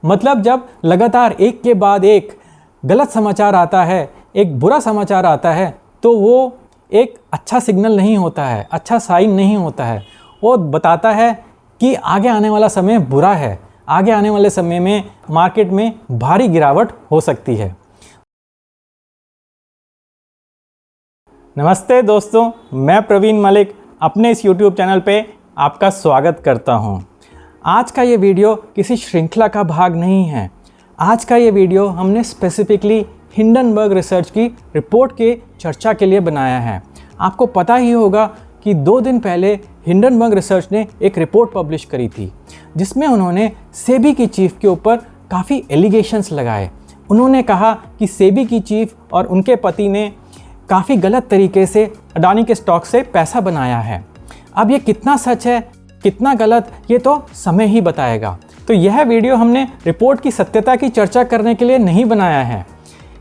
मतलब जब लगातार एक के बाद एक गलत समाचार आता है, एक बुरा समाचार आता है, तो वो एक अच्छा सिग्नल नहीं होता है, अच्छा साइन नहीं होता है। वो बताता है कि आगे आने वाला समय बुरा है, आगे आने वाले समय में मार्केट में भारी गिरावट हो सकती है। नमस्ते दोस्तों, मैं प्रवीण मलिक अपने इस YouTube चैनल पे आपका स्वागत करता हूँ। आज का ये वीडियो किसी श्रृंखला का भाग नहीं है। आज का ये वीडियो हमने स्पेसिफिकली हिंडनबर्ग रिसर्च की रिपोर्ट के चर्चा के लिए बनाया है। आपको पता ही होगा कि 2 दिन पहले हिंडनबर्ग रिसर्च ने एक रिपोर्ट पब्लिश करी थी, जिसमें उन्होंने सेबी की चीफ के ऊपर काफ़ी एलिगेशंस लगाए। उन्होंने कहा कि सेबी की चीफ और उनके पति ने काफ़ी गलत तरीके से अडानी के स्टॉक से पैसा बनाया है। अब ये कितना सच है, कितना गलत, ये तो समय ही बताएगा। तो यह वीडियो हमने रिपोर्ट की सत्यता की चर्चा करने के लिए नहीं बनाया है।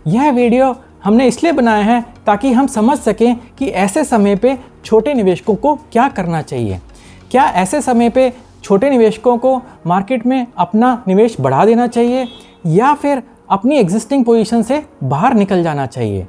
यह वीडियो हमने इसलिए बनाया है ताकि हम समझ सकें कि ऐसे समय पे छोटे निवेशकों को क्या करना चाहिए। क्या ऐसे समय पे छोटे निवेशकों को मार्केट में अपना निवेश बढ़ा देना चाहिए या फिर अपनी एग्जिस्टिंग पोजीशन से बाहर निकल जाना चाहिए।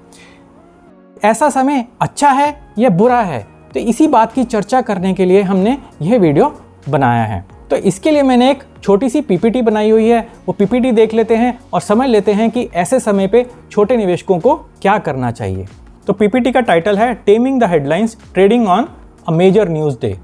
ऐसा समय अच्छा है या बुरा है, तो इसी बात की चर्चा करने के लिए हमने यह वीडियो बनाया है। तो इसके लिए मैंने एक छोटी सी पीपीटी बनाई हुई है, वो पीपीटी देख लेते हैं और समझ लेते हैं कि ऐसे समय पे छोटे निवेशकों को क्या करना चाहिए। तो पीपीटी का टाइटल है taming the headlines trading on a major news day.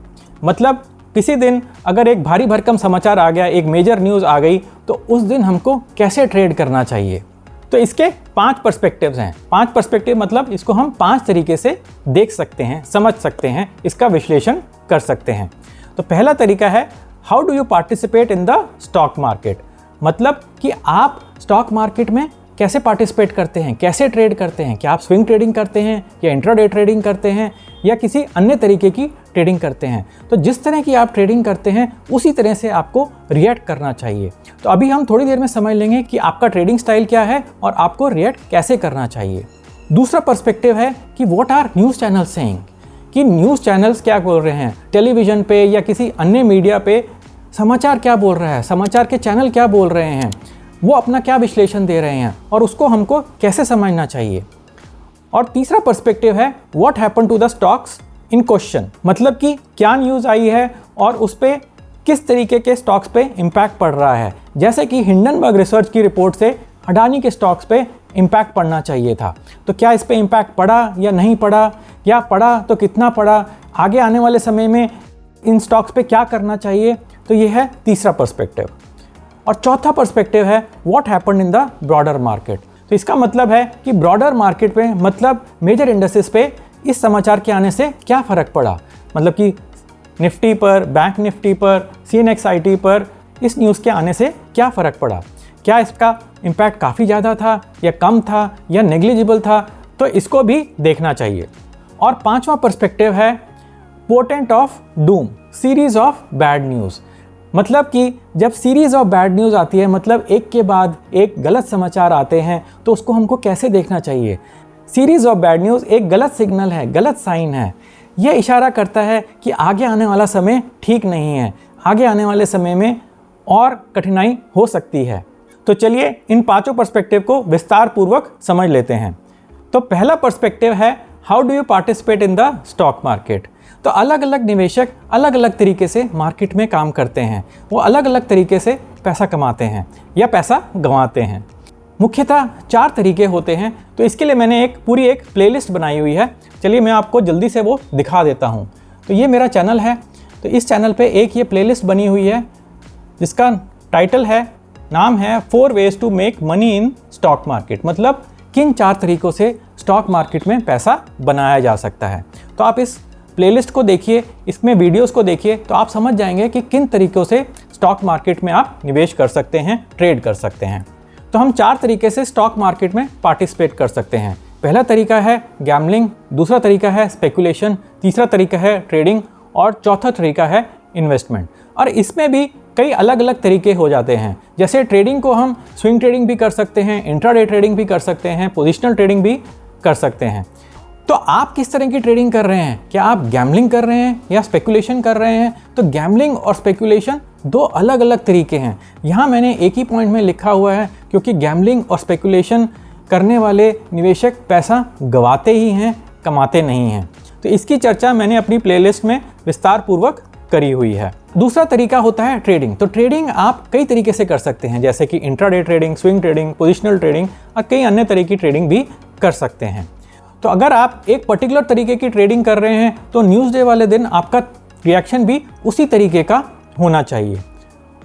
मतलब किसी दिन अगर एक भारी भरकम समाचार आ गया, एक मेजर न्यूज़ आ गई, तो उस दिन हमको कैसे ट्रेड करना चाहिए। तो इसके 5 पर्सपेक्टिव्स हैं। 5 पर्सपेक्टिव मतलब इसको हम 5 तरीके से देख सकते हैं, समझ सकते हैं, इसका विश्लेषण कर सकते हैं। तो पहला तरीका है how do you participate in the stock market. मतलब कि आप स्टॉक मार्केट में कैसे पार्टिसिपेट करते हैं, कैसे ट्रेड करते हैं। क्या आप स्विंग ट्रेडिंग करते हैं या इंट्राडे ट्रेडिंग करते हैं या किसी अन्य तरीके की ट्रेडिंग करते हैं। तो जिस तरह की आप ट्रेडिंग करते हैं उसी तरह से आपको रिएक्ट करना चाहिए। तो अभी हम थोड़ी देर में समझ लेंगे कि आपका ट्रेडिंग स्टाइल क्या है और आपको रिएक्ट कैसे करना चाहिए। दूसरा पर्सपेक्टिव है कि what are news channels saying, कि न्यूज़ चैनल्स क्या बोल रहे हैं, टेलीविज़न पे या किसी अन्य मीडिया पे समाचार क्या बोल रहा है, समाचार के चैनल क्या बोल रहे हैं, वो अपना क्या विश्लेषण दे रहे हैं और उसको हमको कैसे समझना चाहिए। और तीसरा पर्सपेक्टिव है what happen to the stocks in question. मतलब कि क्या न्यूज़ आई है और उस पर किस तरीके के स्टॉक्स पे इम्पैक्ट पड़ रहा है। जैसे कि हिंडनबर्ग रिसर्च की रिपोर्ट से अडानी के स्टॉक्स पे इम्पैक्ट पड़ना चाहिए था, तो क्या इस पे इम्पैक्ट पड़ा या नहीं पड़ा, या पड़ा तो कितना पड़ा, आगे आने वाले समय में इन स्टॉक्स पे क्या करना चाहिए। तो ये है तीसरा पर्सपेक्टिव। और चौथा पर्सपेक्टिव है what happened in the broader market. तो इसका मतलब है कि ब्रॉडर मार्केट पे मतलब मेजर इंडेक्सेस पे इस समाचार के आने से क्या फ़र्क पड़ा। मतलब कि निफ्टी पर, बैंक निफ्टी पर, CNXIT पर इस न्यूज़ के आने से क्या फ़र्क पड़ा। क्या इसका इम्पैक्ट काफ़ी ज़्यादा था या कम था या नेग्लिजिबल था, तो इसको भी देखना चाहिए। और 5वां पर्सपेक्टिव है portent of doom, series of bad news. मतलब कि जब सीरीज़ ऑफ बैड न्यूज़ आती है, मतलब एक के बाद एक गलत समाचार आते हैं, तो उसको हमको कैसे देखना चाहिए। सीरीज़ ऑफ बैड न्यूज़ एक गलत सिग्नल है, गलत साइन है। यह इशारा करता है कि आगे आने वाला समय ठीक नहीं है, आगे आने वाले समय में और कठिनाई हो सकती है। तो चलिए इन 5 पर्सपेक्टिव को विस्तार पूर्वक समझ लेते हैं। तो पहला पर्सपेक्टिव है how do you participate in the stock market. तो अलग अलग निवेशक अलग अलग तरीके से मार्केट में काम करते हैं, वो अलग अलग तरीके से पैसा कमाते हैं या पैसा गंवाते हैं। मुख्यतः 4 तरीके होते हैं। तो इसके लिए मैंने पूरी एक प्लेलिस्ट बनाई हुई है। चलिए मैं आपको जल्दी से वो दिखा देता हूँ। तो ये मेरा चैनल है, तो इस चैनल पे एक ये प्लेलिस्ट बनी हुई है जिसका टाइटल है, नाम है 4 ways to make money in stock market। मतलब किन 4 तरीकों से स्टॉक मार्केट में पैसा बनाया जा सकता है। तो आप इस प्लेलिस्ट को देखिए, इसमें वीडियोस को देखिए, तो आप समझ जाएंगे कि किन तरीकों से स्टॉक मार्केट में आप निवेश कर सकते हैं, ट्रेड कर सकते हैं। तो हम 4 तरीके से स्टॉक मार्केट में पार्टिसिपेट कर सकते हैं। पहला तरीका है गैम्बलिंग, दूसरा तरीका है स्पेकुलेशन, तीसरा तरीका है ट्रेडिंग और चौथा तरीका है इन्वेस्टमेंट। और इसमें भी कई अलग अलग तरीके हो जाते हैं। जैसे ट्रेडिंग को हम स्विंग ट्रेडिंग भी कर सकते हैं, इंट्राडे ट्रेडिंग भी कर सकते हैं, पोजिशनल ट्रेडिंग भी कर सकते हैं। तो आप किस तरह की ट्रेडिंग कर रहे हैं? क्या आप गैम्बलिंग कर रहे हैं या स्पेकुलेशन कर रहे हैं? तो गैम्बलिंग और स्पेकुलेशन दो अलग अलग तरीके हैं। यहाँ मैंने एक ही पॉइंट में लिखा हुआ है, क्योंकि गैम्बलिंग और स्पेकुलेशन करने वाले निवेशक पैसा गंवाते ही हैं, कमाते नहीं हैं। तो इसकी चर्चा मैंने अपनी प्लेलिस्ट में विस्तार पूर्वक करी हुई है। दूसरा तरीका होता है ट्रेडिंग। तो ट्रेडिंग आप कई तरीके से कर सकते हैं, जैसे कि intraday trading, swing trading, positional trading और कई अन्य तरह की ट्रेडिंग भी कर सकते हैं। तो अगर आप एक पर्टिकुलर तरीके की ट्रेडिंग कर रहे हैं तो न्यूज़ डे वाले दिन आपका रिएक्शन भी उसी तरीके का होना चाहिए।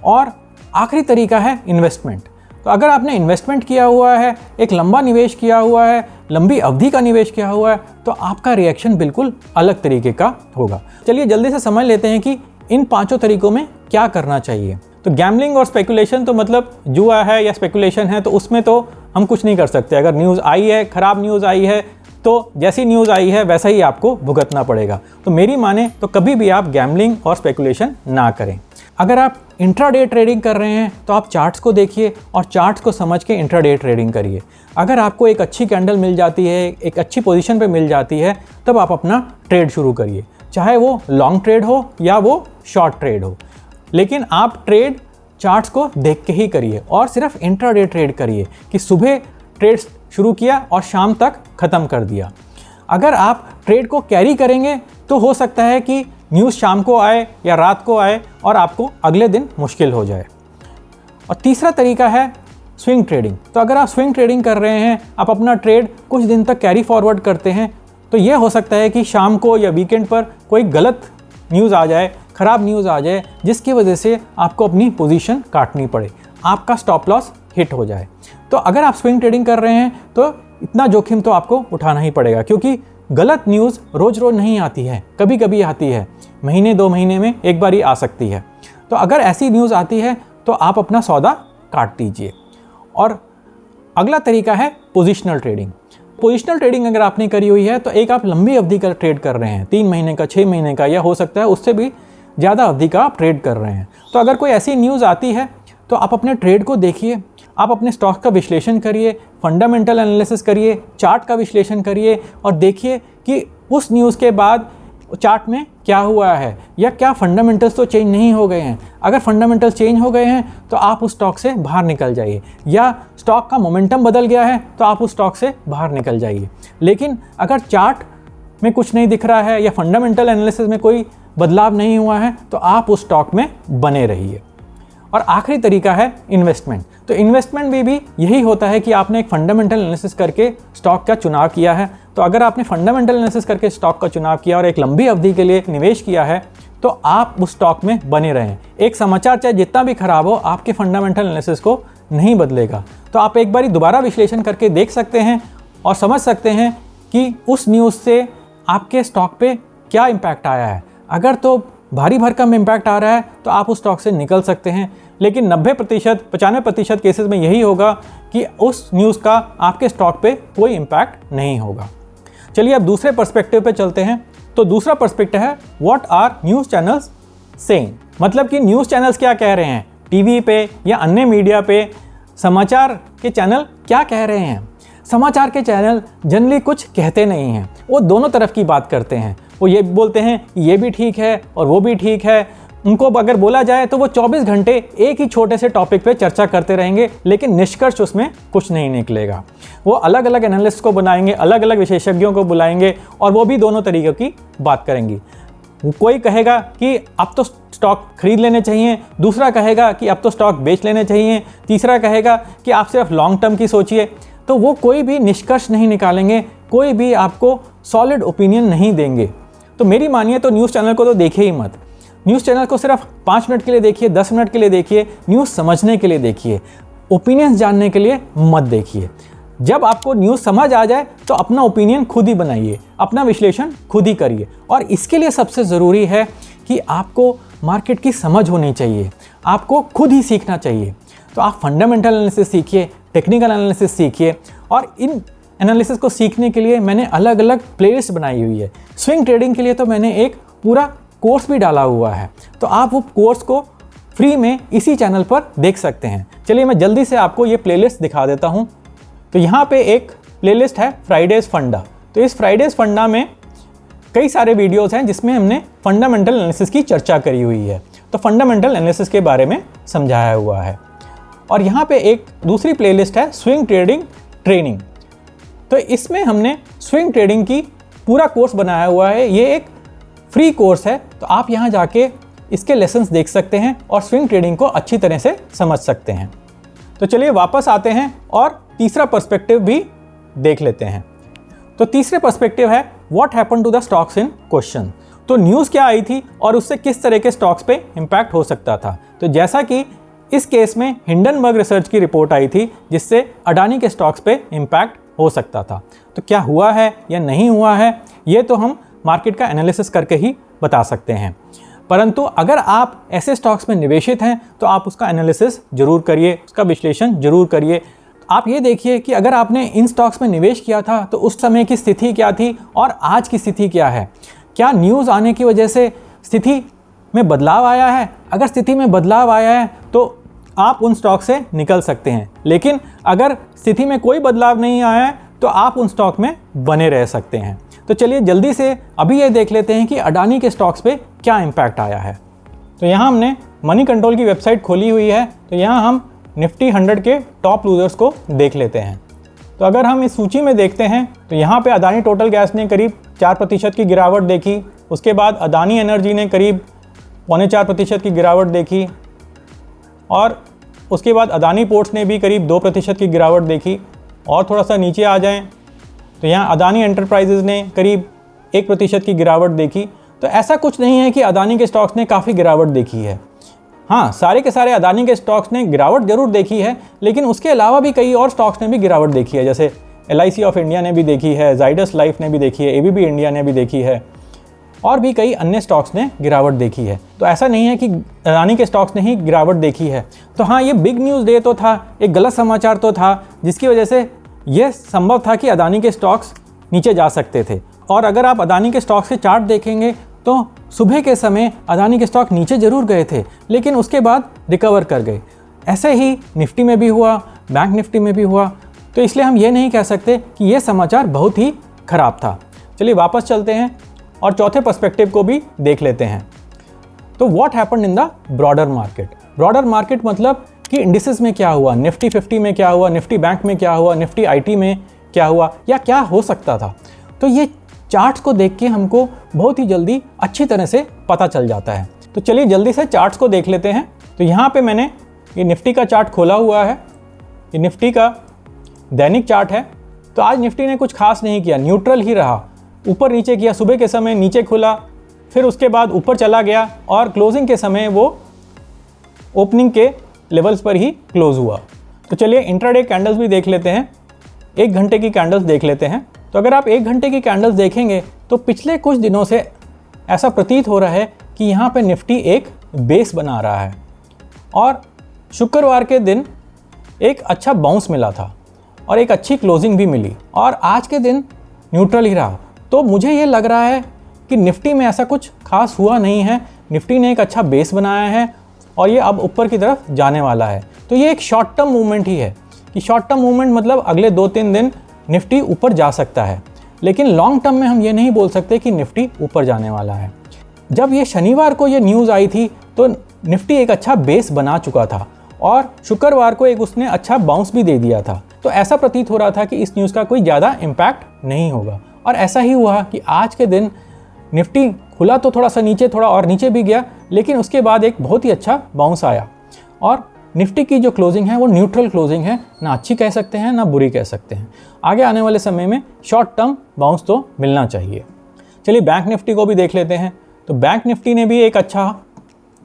और आखिरी तरीका है इन्वेस्टमेंट। तो अगर आपने इन्वेस्टमेंट किया हुआ है, एक लंबा निवेश किया हुआ है, लंबी अवधि का निवेश किया हुआ है, तो आपका रिएक्शन बिल्कुल अलग तरीके का होगा। चलिए जल्दी से समझ लेते हैं कि इन पांचों तरीकों में क्या करना चाहिए। तो गैम्बलिंग और स्पेकुलेशन तो मतलब जुआ है या स्पेकुलेशन है, तो उसमें तो हम कुछ नहीं कर सकते। अगर न्यूज़ आई है, ख़राब न्यूज़ आई है, तो जैसी न्यूज़ आई है वैसा ही आपको भुगतना पड़ेगा। तो मेरी माने तो कभी भी आप गैम्बलिंग और स्पेकुलेशन ना करें। अगर आप इंट्राडे ट्रेडिंग कर रहे हैं तो आप चार्ट्स को देखिए और चार्ट्स को समझ के इंट्राडे ट्रेडिंग करिए। अगर आपको एक अच्छी कैंडल मिल जाती है, एक अच्छी पोजीशन पे मिल जाती है, तब आप अपना ट्रेड शुरू करिए, चाहे वो लॉन्ग ट्रेड हो या वो शॉर्ट ट्रेड हो। लेकिन आप ट्रेड चार्ट्स को देख के ही करिए और सिर्फ इंट्राडे ट्रेड करिए कि सुबह ट्रेड शुरू किया और शाम तक ख़त्म कर दिया। अगर आप ट्रेड को कैरी करेंगे तो हो सकता है कि न्यूज़ शाम को आए या रात को आए और आपको अगले दिन मुश्किल हो जाए। और तीसरा तरीका है स्विंग ट्रेडिंग। तो अगर आप स्विंग ट्रेडिंग कर रहे हैं, आप अपना ट्रेड कुछ दिन तक कैरी फॉरवर्ड करते हैं, तो ये हो सकता है कि शाम को या वीकेंड पर कोई गलत न्यूज़ आ जाए, ख़राब न्यूज़ आ जाए, जिसकी वजह से आपको अपनी पोजीशन काटनी पड़े, आपका स्टॉप लॉस हिट हो जाए। तो अगर आप स्विंग ट्रेडिंग कर रहे हैं तो इतना जोखिम तो आपको उठाना ही पड़ेगा, क्योंकि गलत न्यूज़ रोज़ रोज़ नहीं आती है, कभी कभी आती है, महीने 2 महीने में एक बार ही आ सकती है। तो अगर ऐसी न्यूज़ आती है तो आप अपना सौदा काट दीजिए। और अगला तरीका है पोजिशनल ट्रेडिंग। पोजिशनल ट्रेडिंग अगर आपने करी हुई है तो एक आप लंबी अवधि का ट्रेड कर रहे हैं, 3 महीने का, 6 महीने का, या हो सकता है उससे भी ज़्यादा अवधि का आप ट्रेड कर रहे हैं। तो अगर कोई ऐसी न्यूज़ आती है तो आप अपने ट्रेड को देखिए, आप अपने स्टॉक का विश्लेषण करिए, फंडामेंटल एनालिसिस करिए, चार्ट का विश्लेषण करिए और देखिए कि उस न्यूज़ के बाद चार्ट में क्या हुआ है या क्या फंडामेंटल्स तो चेंज नहीं हो गए हैं। अगर फंडामेंटल्स चेंज हो गए हैं तो आप उस स्टॉक से बाहर निकल जाइए, या स्टॉक का मोमेंटम बदल गया है तो आप उस स्टॉक से बाहर निकल जाइए। लेकिन अगर चार्ट में कुछ नहीं दिख रहा है या फंडामेंटल एनालिसिस में कोई बदलाव नहीं हुआ है तो आप उस स्टॉक में बने रहिए। और आखिरी तरीका है इन्वेस्टमेंट। तो इन्वेस्टमेंट में भी यही होता है कि आपने एक फंडामेंटल एनालिसिस करके स्टॉक का चुनाव किया है। तो अगर आपने फंडामेंटल एनालिसिस करके स्टॉक का चुनाव किया और एक लंबी अवधि के लिए निवेश किया है तो आप उस स्टॉक में बने रहें। एक समाचार चाहे जितना भी खराब हो, आपके फंडामेंटल एनालिसिस को नहीं बदलेगा। तो आप एक बारी दोबारा विश्लेषण करके देख सकते हैं और समझ सकते हैं कि उस न्यूज़ से आपके स्टॉक पे क्या इम्पैक्ट आया है। अगर तो भारी भरकम इम्पैक्ट आ रहा है तो आप उस स्टॉक से निकल सकते हैं, लेकिन 90%, 95% केसेस में यही होगा कि उस न्यूज़ का आपके स्टॉक पे कोई इम्पैक्ट नहीं होगा। चलिए अब दूसरे पर्सपेक्टिव पे चलते हैं। तो दूसरा पर्सपेक्टिव है what are news channels saying. मतलब कि न्यूज़ चैनल्स क्या कह रहे हैं, टीवी पे या अन्य मीडिया पे समाचार के चैनल क्या कह रहे हैं। समाचार के चैनल जनरली कुछ कहते नहीं हैं, वो दोनों तरफ की बात करते हैं। वो ये बोलते हैं ये भी ठीक है और वो भी ठीक है। उनको अगर बोला जाए तो वो 24 घंटे एक ही छोटे से टॉपिक पे चर्चा करते रहेंगे, लेकिन निष्कर्ष उसमें कुछ नहीं निकलेगा। वो अलग अलग एनालिस्ट को बनाएंगे, अलग अलग विशेषज्ञों को बुलाएंगे और वो भी दोनों तरीक़ों की बात करेंगी। कोई कहेगा कि अब तो स्टॉक खरीद लेने चाहिए, दूसरा कहेगा कि अब तो स्टॉक बेच लेने चाहिए, तीसरा कहेगा कि आप सिर्फ लॉन्ग टर्म की सोचिए। तो वो कोई भी निष्कर्ष नहीं निकालेंगे, कोई भी आपको सॉलिड ओपिनियन नहीं देंगे। तो मेरी मानिए तो न्यूज़ चैनल को तो देखिए ही मत। न्यूज़ चैनल को सिर्फ 5 मिनट के लिए देखिए, 10 मिनट के लिए देखिए, न्यूज़ समझने के लिए देखिए, ओपिनियंस जानने के लिए मत देखिए। जब आपको न्यूज़ समझ आ जाए तो अपना ओपिनियन खुद ही बनाइए, अपना विश्लेषण खुद ही करिए। और इसके लिए सबसे ज़रूरी है कि आपको मार्केट की समझ होनी चाहिए, आपको खुद ही सीखना चाहिए। तो आप फंडामेंटल एनालिसिस सीखिए, टेक्निकल एनालिसिस सीखिए। और इन एनालिसिस को सीखने के लिए मैंने अलग अलग प्लेलिस्ट बनाई हुई है। स्विंग ट्रेडिंग के लिए तो मैंने एक पूरा कोर्स भी डाला हुआ है, तो आप वो कोर्स को फ्री में इसी चैनल पर देख सकते हैं। चलिए मैं जल्दी से आपको ये प्लेलिस्ट दिखा देता हूँ। तो यहाँ पे एक प्लेलिस्ट है फ्राइडेज फंडा। तो इस फ्राइडेज फंडा में कई सारे वीडियोस हैं जिसमें हमने फंडामेंटल एनालिसिस की चर्चा करी हुई है। तो फंडामेंटल एनालिसिस के बारे में समझाया हुआ है। और यहाँ पे एक दूसरी प्लेलिस्ट है स्विंग ट्रेडिंग ट्रेनिंग। तो इसमें हमने स्विंग ट्रेडिंग की पूरा कोर्स बनाया हुआ है। ये एक फ्री कोर्स है, तो आप यहाँ जाके इसके लेसन्स देख सकते हैं और स्विंग ट्रेडिंग को अच्छी तरह से समझ सकते हैं। तो चलिए वापस आते हैं और तीसरा पर्सपेक्टिव भी देख लेते हैं। तो तीसरे पर्सपेक्टिव है what happened to the stocks in question. तो न्यूज़ क्या आई थी और उससे किस तरह के स्टॉक्स पे इम्पैक्ट हो सकता था। तो जैसा कि इस केस में हिंडनबर्ग रिसर्च की रिपोर्ट आई थी जिससे अडानी के स्टॉक्स पे इम्पैक्ट हो सकता था। तो क्या हुआ है या नहीं हुआ है ये तो हम मार्केट का एनालिसिस करके ही बता सकते हैं, परंतु अगर आप ऐसे स्टॉक्स में निवेशित हैं तो आप उसका एनालिसिस जरूर करिए, उसका विश्लेषण जरूर करिए। आप ये देखिए कि अगर आपने इन स्टॉक्स में निवेश किया था तो उस समय की स्थिति क्या थी और आज की स्थिति क्या है। क्या न्यूज़ आने की वजह से स्थिति में बदलाव आया है? अगर स्थिति में बदलाव आया है तो आप उन स्टॉक से निकल सकते हैं, लेकिन अगर स्थिति में कोई बदलाव नहीं आया है तो आप उन स्टॉक में बने रह सकते हैं। तो चलिए जल्दी से अभी ये देख लेते हैं कि अडानी के स्टॉक्स पे क्या इम्पैक्ट आया है। तो यहाँ हमने मनी कंट्रोल की वेबसाइट खोली हुई है। तो यहाँ हम निफ्टी 100 के टॉप लूजर्स को देख लेते हैं। तो अगर हम इस सूची में देखते हैं तो यहाँ पे अदानी टोटल गैस ने करीब 4% की गिरावट देखी। उसके बाद अदानी एनर्जी ने करीब 4.25% की गिरावट देखी और उसके बाद अदानी पोर्ट्स ने भी करीब 2% की गिरावट देखी। और थोड़ा सा नीचे आ जाएं तो यहाँ अदानी एंटरप्राइजेज़ ने करीब 1% की गिरावट देखी। तो ऐसा कुछ नहीं है कि अदानी के स्टॉक्स ने काफ़ी गिरावट देखी है। हाँ, सारे के सारे अदानी के स्टॉक्स ने गिरावट जरूर देखी है, लेकिन उसके अलावा भी कई और स्टॉक्स ने भी गिरावट देखी है, जैसे LIC ऑफ इंडिया ने भी देखी है, जाइडस लाइफ ने भी देखी है, ABB इंडिया ने भी देखी है और भी कई अन्य स्टॉक्स ने गिरावट देखी है। तो ऐसा नहीं है कि अदानी के स्टॉक्स ने ही गिरावट देखी है। तो हाँ, ये बिग न्यूज़ डे तो था, एक गलत समाचार तो था जिसकी वजह से यह संभव था कि अदानी के स्टॉक्स नीचे जा सकते थे। और अगर आप अदानी के स्टॉक्स के चार्ट देखेंगे तो सुबह के समय अदानी के स्टॉक नीचे जरूर गए थे, लेकिन उसके बाद रिकवर कर गए। ऐसे ही निफ्टी में भी हुआ, बैंक निफ्टी में भी हुआ। तो इसलिए हम ये नहीं कह सकते कि ये समाचार बहुत ही खराब था। चलिए वापस चलते हैं और चौथे पर्सपेक्टिव को भी देख लेते हैं। तो what happened in the broader market. Broader market मतलब कि इंडिसेस में क्या हुआ, निफ्टी 50 में क्या हुआ, निफ्टी बैंक में क्या हुआ, निफ्टी IT में क्या हुआ या क्या हो सकता था। तो ये चार्ट्स को देख के हमको बहुत ही जल्दी अच्छी तरह से पता चल जाता है। तो चलिए जल्दी से चार्ट्स को देख लेते हैं। तो यहाँ पे मैंने ये निफ्टी का चार्ट खोला हुआ है। ये निफ्टी का दैनिक चार्ट है। तो आज निफ्टी ने कुछ खास नहीं किया, न्यूट्रल ही रहा, ऊपर नीचे किया। सुबह के समय नीचे खुला, फिर उसके बाद ऊपर चला गया और क्लोजिंग के समय वो ओपनिंग के लेवल्स पर ही क्लोज हुआ। तो चलिए इंट्राडे कैंडल्स भी देख लेते हैं, 1 घंटे की कैंडल्स देख लेते हैं। तो अगर आप 1 घंटे की कैंडल्स देखेंगे तो पिछले कुछ दिनों से ऐसा प्रतीत हो रहा है कि यहाँ पे निफ्टी एक बेस बना रहा है और शुक्रवार के दिन एक अच्छा बाउंस मिला था और एक अच्छी क्लोजिंग भी मिली और आज के दिन न्यूट्रल ही रहा। तो मुझे ये लग रहा है कि निफ्टी में ऐसा कुछ खास हुआ नहीं है। निफ्टी ने एक अच्छा बेस बनाया है और ये अब ऊपर की तरफ जाने वाला है। तो ये एक शॉर्ट टर्म मूवमेंट ही है कि शॉर्ट टर्म मूवमेंट मतलब अगले 2-3 दिन निफ्टी ऊपर जा सकता है, लेकिन लॉन्ग टर्म में हम ये नहीं बोल सकते कि निफ्टी ऊपर जाने वाला है। जब ये शनिवार को ये न्यूज़ आई थी तो निफ्टी एक अच्छा बेस बना चुका था और शुक्रवार को एक उसने अच्छा बाउंस भी दे दिया था। तो ऐसा प्रतीत हो रहा था कि इस न्यूज़ का कोई ज़्यादा इम्पैक्ट नहीं होगा और ऐसा ही हुआ कि आज के दिन निफ्टी खुला तो थोड़ा सा नीचे, थोड़ा और नीचे भी गया, लेकिन उसके बाद एक बहुत ही अच्छा बाउंस आया और निफ्टी की जो क्लोजिंग है वो न्यूट्रल क्लोजिंग है, ना अच्छी कह सकते हैं ना बुरी कह सकते हैं। आगे आने वाले समय में शॉर्ट टर्म बाउंस तो मिलना चाहिए। चलिए बैंक निफ्टी को भी देख लेते हैं। तो बैंक निफ्टी ने भी एक अच्छा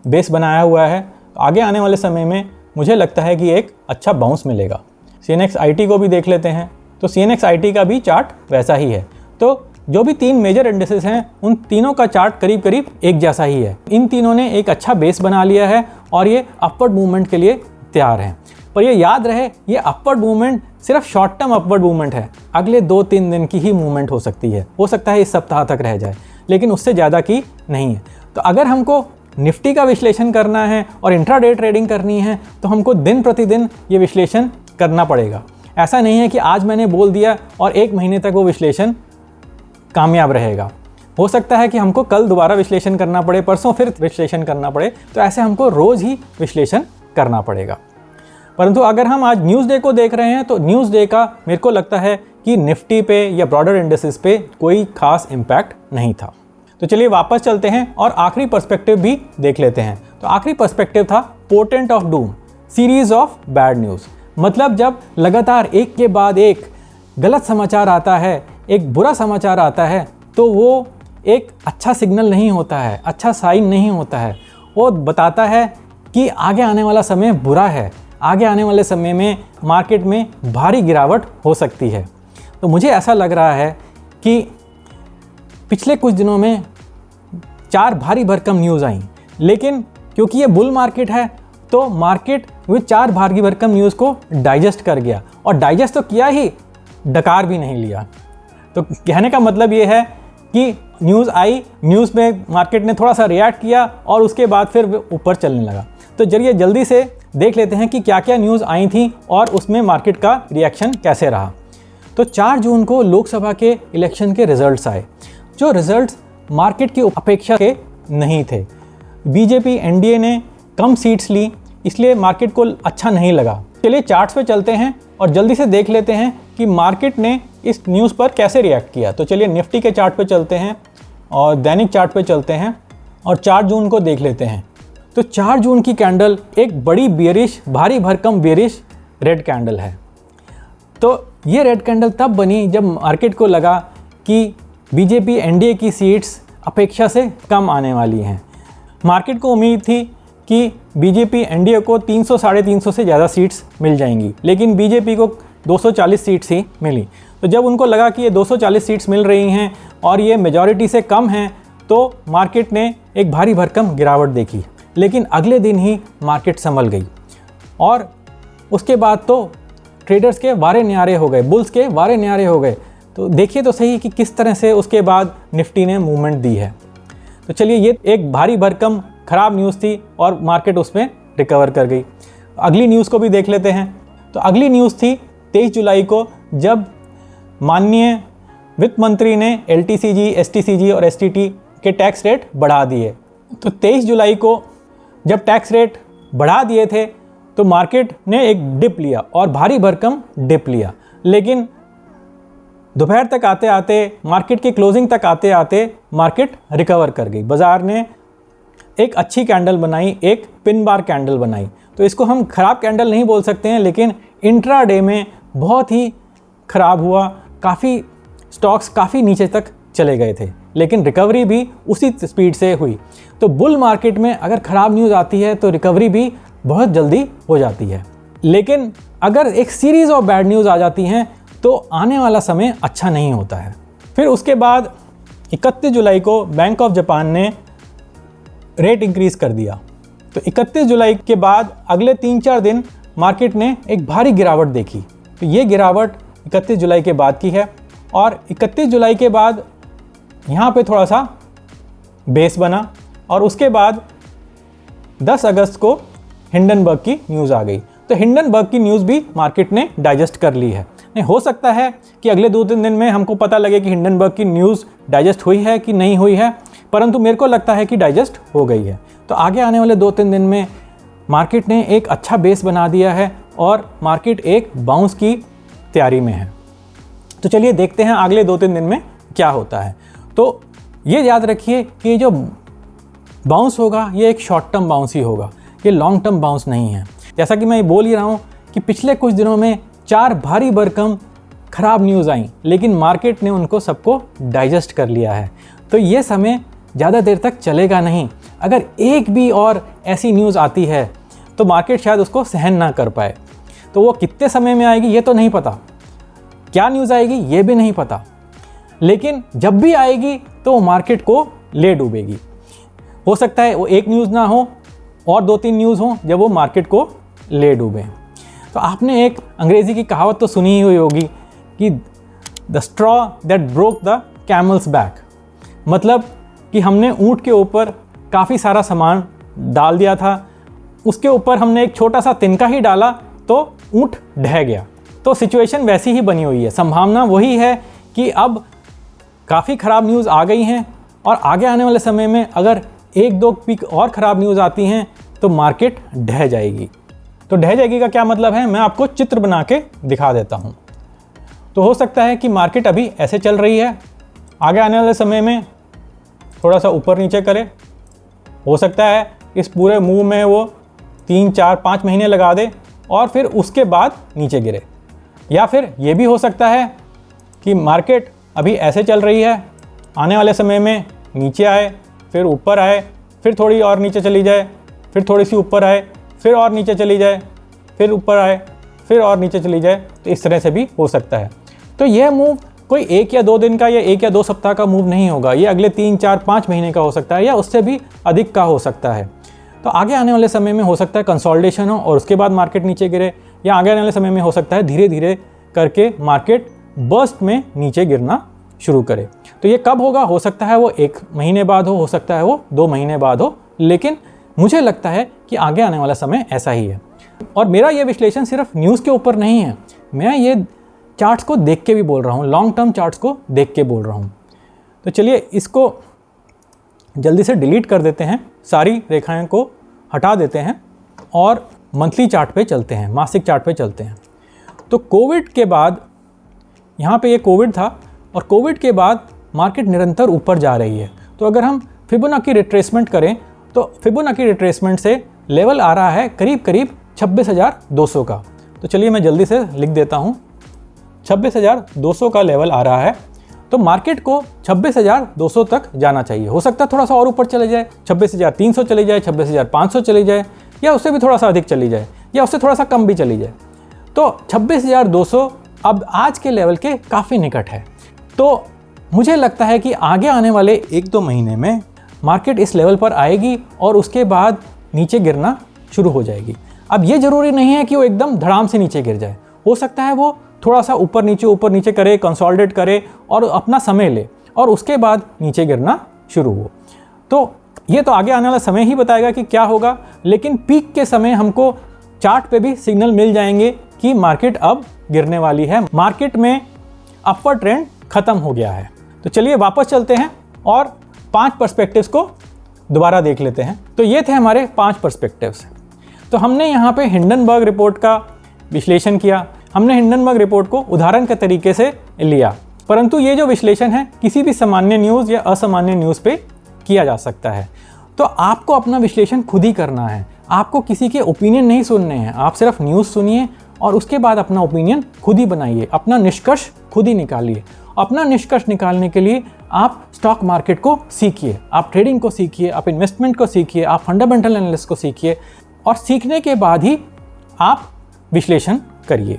बेस बनाया हुआ है। आगे आने वाले समय में मुझे लगता है कि एक अच्छा बाउंस मिलेगा। CNX IT को भी देख लेते हैं। तो CNX IT का भी चार्ट वैसा ही है। तो जो भी 3 मेजर इंडिसेस हैं उन तीनों का चार्ट करीब करीब एक जैसा ही है। इन तीनों ने एक अच्छा बेस बना लिया है और ये अपवर्ड मूवमेंट के लिए तैयार हैं। पर ये याद रहे, ये अपवर्ड मूवमेंट सिर्फ शॉर्ट टर्म अपवर्ड मूवमेंट है। अगले 2-3 दिन की ही मूवमेंट हो सकती है, हो सकता है इस सप्ताह तक रह जाए, लेकिन उससे ज़्यादा की नहीं है। तो अगर हमको निफ्टी का विश्लेषण करना है और इंट्राडे ट्रेडिंग करनी है तो हमको दिन प्रतिदिन ये विश्लेषण करना पड़ेगा। ऐसा नहीं है कि आज मैंने बोल दिया और 1 महीने तक वो विश्लेषण कामयाब रहेगा। हो सकता है कि हमको कल दोबारा विश्लेषण करना पड़े, परसों फिर विश्लेषण करना पड़े, तो ऐसे हमको रोज़ ही विश्लेषण करना पड़ेगा। परंतु अगर हम आज न्यूज़ डे को देख रहे हैं तो न्यूज़ डे का मेरे को लगता है कि निफ्टी पे या ब्रॉडर इंडेक्सेस पे कोई खास इम्पैक्ट नहीं था। तो चलिए वापस चलते हैं और आखिरी पर्सपेक्टिव भी देख लेते हैं। तो आखिरी पर्सपेक्टिव था portent of doom, series of bad news. मतलब जब लगातार एक के बाद एक गलत समाचार आता है, एक बुरा समाचार आता है, तो वो एक अच्छा सिग्नल नहीं होता है, अच्छा साइन नहीं होता है। वो बताता है कि आगे आने वाला समय बुरा है, आगे आने वाले समय में मार्केट में भारी गिरावट हो सकती है। तो मुझे ऐसा लग रहा है कि पिछले कुछ दिनों में 4 भारी भरकम न्यूज़ आई, लेकिन क्योंकि ये बुल मार्केट है तो मार्केट वो 4 भारी भरकम न्यूज़ को डाइजेस्ट कर गया, और डाइजेस्ट तो किया ही, डकार भी नहीं लिया। तो कहने का मतलब ये है कि न्यूज़ आई, न्यूज़ में मार्केट ने थोड़ा सा रिएक्ट किया और उसके बाद फिर ऊपर चलने लगा। तो चलिए जल्दी से देख लेते हैं कि क्या क्या न्यूज़ आई थी और उसमें मार्केट का रिएक्शन कैसे रहा। तो 4 जून को लोकसभा के इलेक्शन के रिजल्ट्स आए, जो रिजल्ट्स मार्केट की अपेक्षा के नहीं थे। बीजेपी एनडीए ने कम सीट्स ली, इसलिए मार्केट को अच्छा नहीं लगा। चलिए चार्ट्स पे चलते हैं और जल्दी से देख लेते हैं कि मार्केट ने इस न्यूज़ पर कैसे रिएक्ट किया। तो चलिए निफ्टी के चार्ट पे चलते हैं और दैनिक चार्ट पे चलते हैं और 4 जून को देख लेते हैं। तो 4 जून की कैंडल एक बड़ी बेरिश, भारी भरकम बेरिश रेड कैंडल है। तो ये रेड कैंडल तब बनी जब मार्केट को लगा कि बीजेपी एनडीए की सीट्स अपेक्षा से कम आने वाली हैं। मार्केट को उम्मीद थी कि बीजेपी एनडीए को 300 साढ़े 300 से ज़्यादा सीट्स मिल जाएंगी, लेकिन बीजेपी को 240 सीट्स ही मिली। तो जब उनको लगा कि ये 240 सीट्स मिल रही हैं और ये मेजॉरिटी से कम हैं, तो मार्केट ने एक भारी भरकम गिरावट देखी। लेकिन अगले दिन ही मार्केट संभल गई और उसके बाद तो ट्रेडर्स के वारे न्यारे हो गए, बुल्स के वारे न्यारे हो गए। तो देखिए तो सही कि किस तरह से उसके बाद निफ्टी ने मूवमेंट दी है। तो चलिए ये एक भारी भरकम ख़राब न्यूज़ थी और मार्केट उसमें रिकवर कर गई। अगली न्यूज़ को भी देख लेते हैं। तो अगली न्यूज़ थी 23 जुलाई को, जब माननीय वित्त मंत्री ने एलटीसीजी, एसटीसीजी और एसटीटी के टैक्स रेट बढ़ा दिए। तो 23 जुलाई को जब टैक्स रेट बढ़ा दिए थे तो मार्केट ने एक डिप लिया और भारी भरकम डिप लिया। लेकिन दोपहर तक आते आते, मार्केट की क्लोजिंग तक आते आते मार्केट रिकवर कर गई। बाज़ार ने एक अच्छी कैंडल बनाई, एक पिन बार कैंडल बनाई। तो इसको हम ख़राब कैंडल नहीं बोल सकते हैं, लेकिन इंट्राडे में बहुत ही ख़राब हुआ। काफ़ी स्टॉक्स काफ़ी नीचे तक चले गए थे, लेकिन रिकवरी भी उसी स्पीड से हुई। तो बुल मार्केट में अगर ख़राब न्यूज़ आती है तो रिकवरी भी बहुत जल्दी हो जाती है। लेकिन अगर एक सीरीज़ ऑफ बैड न्यूज़ आ जाती हैं तो आने वाला समय अच्छा नहीं होता है। फिर उसके बाद 31 जुलाई को बैंक ऑफ जापान ने रेट इंक्रीज़ कर दिया। तो 31 जुलाई के बाद अगले 3-4 दिन मार्केट ने एक भारी गिरावट देखी। तो ये गिरावट 31 जुलाई के बाद की है और 31 जुलाई के बाद यहाँ पे थोड़ा सा बेस बना और उसके बाद 10 अगस्त को हिंडनबर्ग की न्यूज़ आ गई। तो हिंडनबर्ग की न्यूज़ भी मार्केट ने डाइजेस्ट कर ली है। नहीं, हो सकता है कि अगले 2-3 दिन में हमको पता लगे कि हिंडनबर्ग की न्यूज़ डाइजेस्ट हुई है कि नहीं हुई है, परंतु मेरे को लगता है कि डाइजेस्ट हो गई है। तो आगे आने वाले 2-3 दिन में मार्केट ने एक अच्छा बेस बना दिया है और मार्केट एक बाउंस की तैयारी में है। तो चलिए देखते हैं अगले 2-3 दिन में क्या होता है। तो ये याद रखिए कि जो बाउंस होगा ये एक शॉर्ट टर्म बाउंस ही होगा, ये लॉन्ग टर्म बाउंस नहीं है। जैसा कि मैं बोल ही रहा हूँ कि पिछले कुछ दिनों में 4 भारी भरकम ख़राब न्यूज़ आई, लेकिन मार्केट ने उनको सबको डाइजेस्ट कर लिया है। तो ये समय ज़्यादा देर तक चलेगा नहीं। अगर एक भी और ऐसी न्यूज़ आती है तो मार्केट शायद उसको सहन ना कर पाए। तो वो कितने समय में आएगी ये तो नहीं पता, क्या न्यूज़ आएगी ये भी नहीं पता, लेकिन जब भी आएगी तो वो मार्केट को ले डूबेगी। हो सकता है वो एक न्यूज़ ना हो और 2-3 न्यूज़ हों जब वो मार्केट को ले डूबे। तो आपने एक अंग्रेज़ी की कहावत तो सुनी ही हुई होगी कि the straw that broke the camel's back, मतलब कि हमने ऊँट के ऊपर काफ़ी सारा सामान डाल दिया था, उसके ऊपर हमने एक छोटा सा तिनका ही डाला तो ऊँट ढह गया। तो सिचुएशन वैसी ही बनी हुई है। संभावना वही है कि अब काफ़ी ख़राब न्यूज़ आ गई हैं और आगे आने वाले समय में अगर 1-2 वीक और ख़राब न्यूज़ आती हैं तो मार्केट ढह जाएगी। तो ढह जाएगी का क्या मतलब है, मैं आपको चित्र बना के दिखा देता हूँ। तो हो सकता है कि मार्केट अभी ऐसे चल रही है, आगे आने वाले समय में थोड़ा सा ऊपर नीचे करे। हो सकता है इस पूरे मूव में वो 3-4-5 महीने लगा दे और फिर उसके बाद नीचे गिरे। या फिर ये भी हो सकता है कि मार्केट अभी ऐसे चल रही है, आने वाले समय में नीचे आए, फिर ऊपर आए, फिर थोड़ी और नीचे चली जाए, फिर थोड़ी सी ऊपर आए, फिर और नीचे चली जाए, फिर ऊपर आए, फिर और नीचे चली जाए। तो इस तरह से भी हो सकता है। तो यह मूव कोई 1 या 2 दिन का या 1 या 2 सप्ताह का मूव नहीं होगा, ये अगले 3-4-5 महीने का हो सकता है या उससे भी अधिक का हो सकता है। तो आगे आने वाले समय में हो सकता है कंसोलिडेशन हो और उसके बाद मार्केट नीचे गिरे, या आगे आने वाले समय में हो सकता है धीरे धीरे करके मार्केट बर्स्ट में नीचे गिरना शुरू करे। तो ये कब होगा, हो सकता है वो 1 महीने बाद हो सकता है वो 2 महीने बाद हो, लेकिन मुझे लगता है कि आगे आने वाला समय ऐसा ही है। और मेरा ये विश्लेषण सिर्फ न्यूज़ के ऊपर नहीं है, मैं ये चार्ट्स को देख के भी बोल रहा हूँ, लॉन्ग टर्म चार्ट्स को देख के बोल रहा हूँ। तो चलिए इसको जल्दी से डिलीट कर देते हैं, सारी रेखाएं को हटा देते हैं और मंथली चार्ट पे चलते हैं, मासिक चार्ट पे चलते हैं। तो कोविड के बाद, यहाँ पे ये कोविड था और कोविड के बाद मार्केट निरंतर ऊपर जा रही है। तो अगर हम फिबोनाची रिट्रेसमेंट करें तो फिबोनाची रिट्रेसमेंट से लेवल आ रहा है करीब करीब 26,200 का। तो चलिए मैं जल्दी से लिख देता हूँ, 26,200 का लेवल आ रहा है। तो मार्केट को 26,200 तक जाना चाहिए। हो सकता है थोड़ा सा और ऊपर चले जाए, 26,300 चली जाए, 26,500 चली जाए, या उससे भी थोड़ा सा अधिक चली जाए, या उससे थोड़ा सा कम भी चली जाए। तो 26,200 अब आज के लेवल के काफ़ी निकट है। तो मुझे लगता है कि आगे आने वाले 1-2 महीने में मार्केट इस लेवल पर आएगी और उसके बाद नीचे गिरना शुरू हो जाएगी। अब ये ज़रूरी नहीं है कि वो एकदम धड़ाम से नीचे गिर जाए, हो सकता है वो थोड़ा सा ऊपर नीचे करे, कंसोलिडेट करे और अपना समय ले और उसके बाद नीचे गिरना शुरू हो। तो ये तो आगे आने वाला समय ही बताएगा कि क्या होगा, लेकिन पीक के समय हमको चार्ट पे भी सिग्नल मिल जाएंगे कि मार्केट अब गिरने वाली है, मार्केट में अपवर्ड ट्रेंड खत्म हो गया है। तो चलिए वापस चलते हैं और 5 पर्सपेक्टिव्स को दोबारा देख लेते हैं। तो ये थे हमारे 5 पर्सपेक्टिव्स। तो हमने यहाँ पे हिंडनबर्ग रिपोर्ट का विश्लेषण किया, हमने हिंडनबर्ग रिपोर्ट को उदाहरण के तरीके से लिया, परंतु ये जो विश्लेषण है किसी भी सामान्य न्यूज़ या असामान्य न्यूज़ पे किया जा सकता है। तो आपको अपना विश्लेषण खुद ही करना है, आपको किसी के ओपिनियन नहीं सुनने हैं, आप सिर्फ न्यूज़ सुनिए और उसके बाद अपना ओपिनियन खुद ही बनाइए, अपना निष्कर्ष खुद ही निकालिए। अपना निष्कर्ष निकालने के लिए आप स्टॉक मार्केट को सीखिए, आप ट्रेडिंग को सीखिए, आप इन्वेस्टमेंट को सीखिए, आप फंडामेंटल एनालिसिस को सीखिए और सीखने के बाद ही आप विश्लेषण करिए।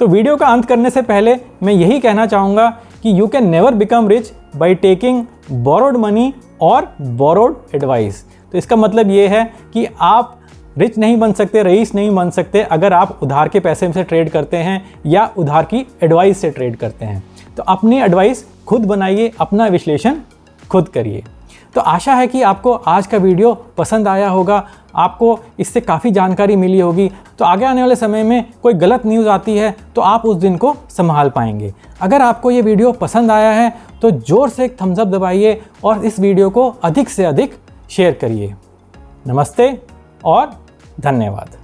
तो वीडियो का अंत करने से पहले मैं यही कहना चाहूँगा कि you can never become rich by taking borrowed money और बोरोड एडवाइस। तो इसका मतलब ये है कि आप रिच नहीं बन सकते, रईस नहीं बन सकते अगर आप उधार के पैसे से ट्रेड करते हैं या उधार की एडवाइस से ट्रेड करते हैं। तो अपनी एडवाइस खुद बनाइए, अपना विश्लेषण खुद करिए। तो आशा है कि आपको आज का वीडियो पसंद आया होगा, आपको इससे काफ़ी जानकारी मिली होगी। तो आगे आने वाले समय में कोई गलत न्यूज़ आती है तो आप उस दिन को संभाल पाएंगे। अगर आपको ये वीडियो पसंद आया है तो ज़ोर से एक थम्स अप दबाइए और इस वीडियो को अधिक से अधिक शेयर करिए। नमस्ते और धन्यवाद।